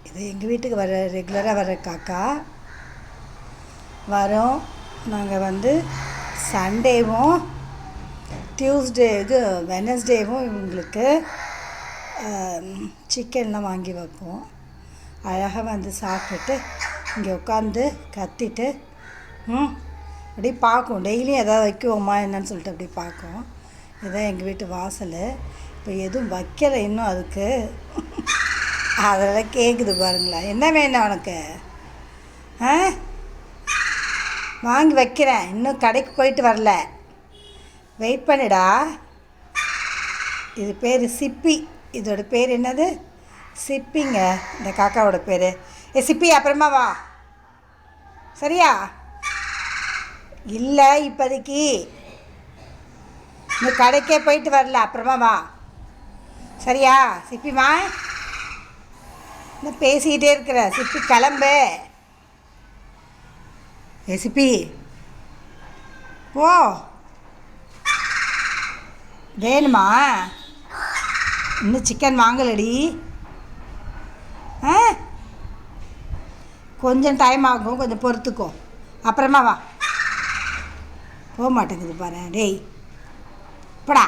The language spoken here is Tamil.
இது எங்கள் வீட்டுக்கு ரெகுலராக வர காக்கா வரும். நாங்கள் சண்டேவும் வெனஸ்டேவும் இவங்களுக்கு சிக்கன்லாம் வாங்கி வைப்போம். அழகாக சாப்பிட்டுட்டு இங்கே உட்காந்து கத்திட்டு அப்படி பார்க்கும். டெய்லியும் எதாவது வைக்குவோமா என்னன்னு சொல்லிட்டு அப்படி பார்க்கும். இதுதான் எங்கள் வீட்டு வாசல். இப்போ எதுவும் வைக்கலை இன்னும் அதுக்கு. அதெல்லாம் கேட்குது பாருங்களேன். என்ன வேணும் உனக்கு? வாங்கி வைக்கிறேன். இன்னும் கடைக்கு போயிட்டு வரல, வெயிட் பண்ணிடா. இது பேர் சிப்பி. இதோட பேர் என்னது? சிப்பிங்க இந்த காக்காவோட பேர். சிப்பி அப்புறமா வா, சரியா? இல்லை இப்போதைக்கு இன்னும் கடைக்கே போயிட்டு வரல, அப்புறமா வா, சரியா? சிப்பிமா இன்னும் பேசிக்கிட்டே இருக்கிற. சிப்பி கிளம்பு. சிப்பி ஓ வேணுமா? இன்னும் சிக்கன் வாங்கலடி. கொஞ்சம் டைம் ஆகும், கொஞ்சம் பொறுத்துக்கோ, அப்புறமா வா. போக மாட்டேங்குது பாரு. டேய் போடா.